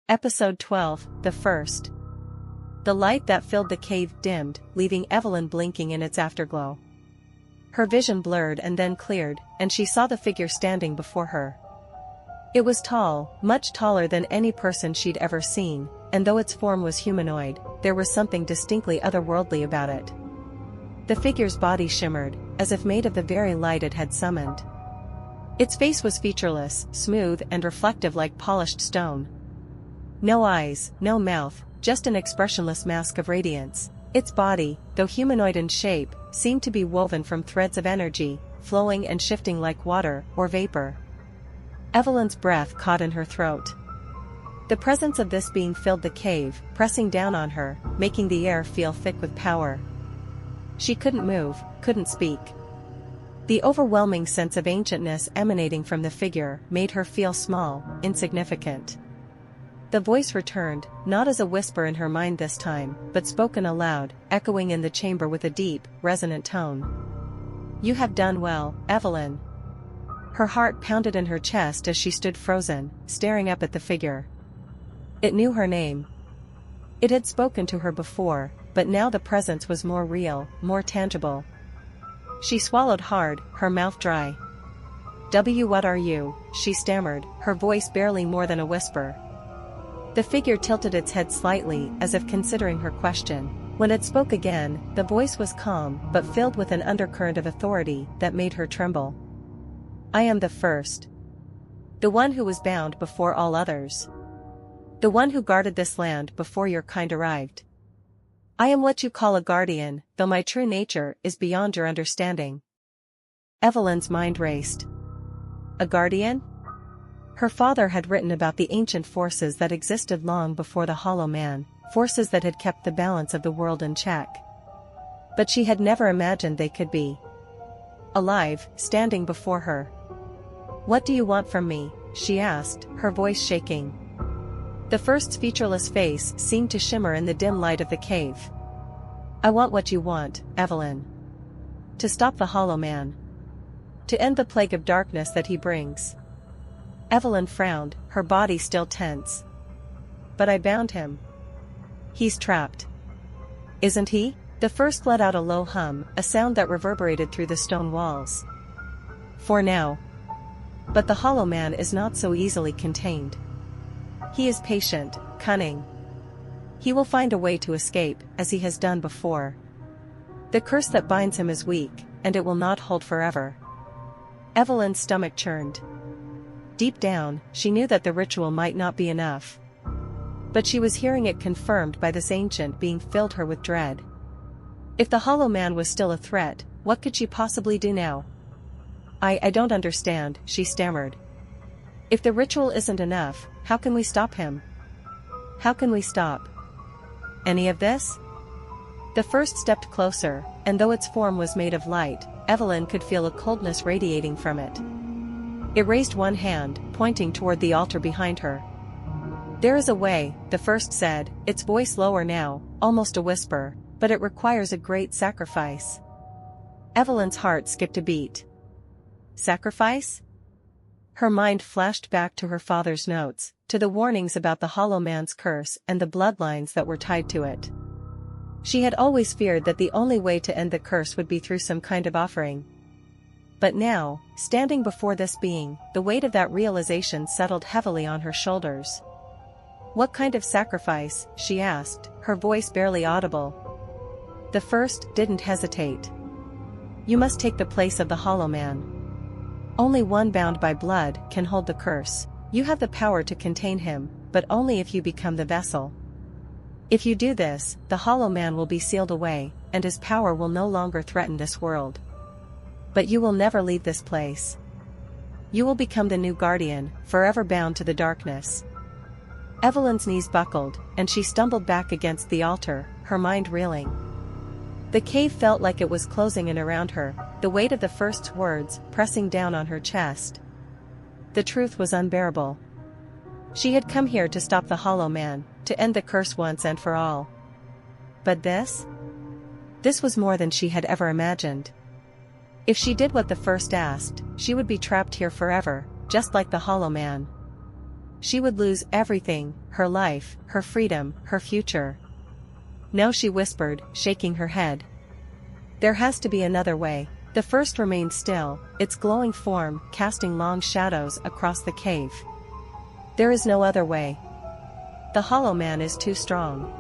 Episode 12, The First. The light that filled the cave dimmed, leaving Evelyn blinking in its afterglow. Her vision blurred and then cleared, and she saw the figure standing before her. It was tall, much taller than any person she'd ever seen, and though its form was humanoid, there was something distinctly otherworldly about it. The figure's body shimmered, as if made of the very light it had summoned. Its face was featureless, smooth and reflective like polished stone. No eyes, no mouth, just an expressionless mask of radiance. Its body, though humanoid in shape, seemed to be woven from threads of energy, flowing and shifting like water or vapor. Evelyn's breath caught in her throat. The presence of this being filled the cave, pressing down on her, making the air feel thick with power. She couldn't move, couldn't speak. The overwhelming sense of ancientness emanating from the figure made her feel small, insignificant. The voice returned, not as a whisper in her mind this time, but spoken aloud, echoing in the chamber with a deep, resonant tone. "You have done well, Evelyn." Her heart pounded in her chest as she stood frozen, staring up at the figure. It knew her name. It had spoken to her before, but now the presence was more real, more tangible. She swallowed hard, her mouth dry. What are you?" she stammered, her voice barely more than a whisper. The figure tilted its head slightly as if considering her question. When it spoke again, the voice was calm but filled with an undercurrent of authority that made her tremble. "I am the first. The one who was bound before all others. The one who guarded this land before your kind arrived. I am what you call a guardian, though my true nature is beyond your understanding." Evelyn's mind raced. A guardian? Her father had written about the ancient forces that existed long before the Hollow Man, forces that had kept the balance of the world in check. But she had never imagined they could be alive, standing before her. "What do you want from me?" she asked, her voice shaking. The first's featureless face seemed to shimmer in the dim light of the cave. "I want what you want, Evelyn. To stop the Hollow Man. To end the plague of darkness that he brings." Evelyn frowned, her body still tense. "But I bound him. He's trapped." "Isn't he?" The first let out a low hum, a sound that reverberated through the stone walls. "For now. But the Hollow Man is not so easily contained. He is patient, cunning. He will find a way to escape, as he has done before. The curse that binds him is weak, and it will not hold forever." Evelyn's stomach churned. Deep down, she knew that the ritual might not be enough. But she was hearing it confirmed by this ancient being filled her with dread. If the Hollow Man was still a threat, what could she possibly do now? I don't understand," she stammered. "If the ritual isn't enough, how can we stop him? How can we stop any of this?" The first stepped closer, and though its form was made of light, Evelyn could feel a coldness radiating from it. It raised one hand, pointing toward the altar behind her. "There is a way," the first said, its voice lower now, almost a whisper, "but it requires a great sacrifice." Evelyn's heart skipped a beat. Sacrifice? Her mind flashed back to her father's notes, to the warnings about the Hollow Man's curse and the bloodlines that were tied to it. She had always feared that the only way to end the curse would be through some kind of offering. But now, standing before this being, the weight of that realization settled heavily on her shoulders. "What kind of sacrifice?" she asked, her voice barely audible. The first didn't hesitate. "You must take the place of the Hollow Man. Only one bound by blood can hold the curse. You have the power to contain him, but only if you become the vessel. If you do this, the Hollow Man will be sealed away, and his power will no longer threaten this world. But you will never leave this place. You will become the new guardian, forever bound to the darkness." Evelyn's knees buckled, and she stumbled back against the altar, her mind reeling. The cave felt like it was closing in around her, the weight of the first's words pressing down on her chest. The truth was unbearable. She had come here to stop the Hollow Man, to end the curse once and for all. But this? This was more than she had ever imagined. If she did what the first asked, she would be trapped here forever, just like the Hollow Man. She would lose everything, her life, her freedom, her future. No, she whispered, shaking her head. There has to be another way. The first remained still, its glowing form casting long shadows across the cave. There is no other way. The Hollow Man is too strong.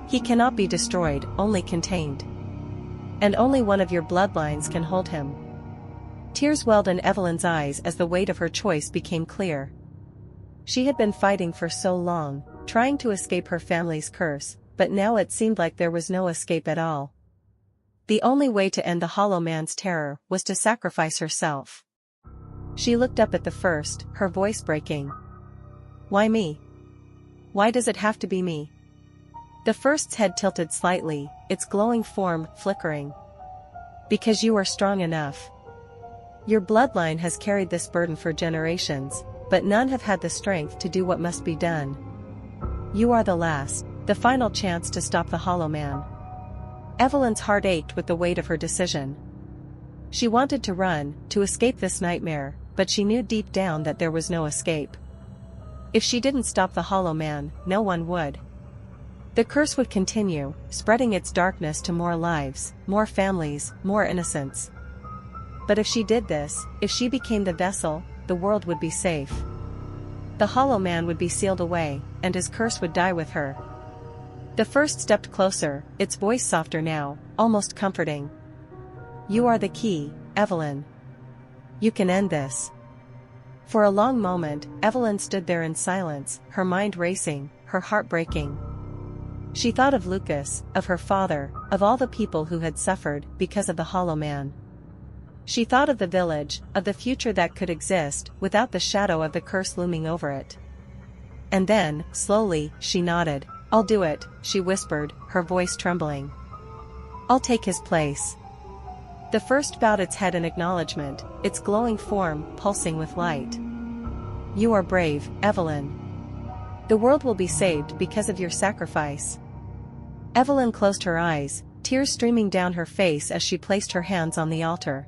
He cannot be destroyed, only contained. And only one of your bloodlines can hold him. Tears welled in Evelyn's eyes as the weight of her choice became clear. She had been fighting for so long, trying to escape her family's curse, but now it seemed like there was no escape at all. The only way to end the Hollow Man's terror was to sacrifice herself. She looked up at the First, her voice breaking. Why me? Why does it have to be me? The First's head tilted slightly, its glowing form flickering. Because you are strong enough. Your bloodline has carried this burden for generations, but none have had the strength to do what must be done. You are the last, the final chance to stop the Hollow Man. Evelyn's heart ached with the weight of her decision. She wanted to run, to escape this nightmare, but she knew deep down that there was no escape. If she didn't stop the Hollow Man, no one would. The curse would continue, spreading its darkness to more lives, more families, more innocents. But if she did this, if she became the vessel, the world would be safe. The Hollow Man would be sealed away, and his curse would die with her. The First stepped closer, its voice softer now, almost comforting. You are the key, Evelyn. You can end this. For a long moment, Evelyn stood there in silence, her mind racing, her heart breaking. She thought of Lucas, of her father, of all the people who had suffered because of the Hollow Man. She thought of the village, of the future that could exist without the shadow of the curse looming over it. And then, slowly, she nodded. I'll do it, she whispered, her voice trembling. I'll take his place. The First bowed its head in acknowledgement, its glowing form pulsing with light. You are brave, Evelyn. The world will be saved because of your sacrifice. Evelyn closed her eyes, tears streaming down her face as she placed her hands on the altar.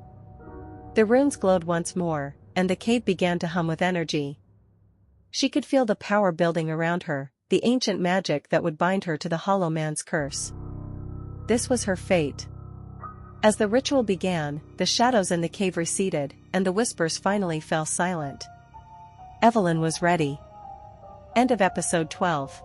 The runes glowed once more, and the cave began to hum with energy. She could feel the power building around her, the ancient magic that would bind her to the Hollow Man's curse. This was her fate. As the ritual began, the shadows in the cave receded, and the whispers finally fell silent. Evelyn was ready. End of episode 12.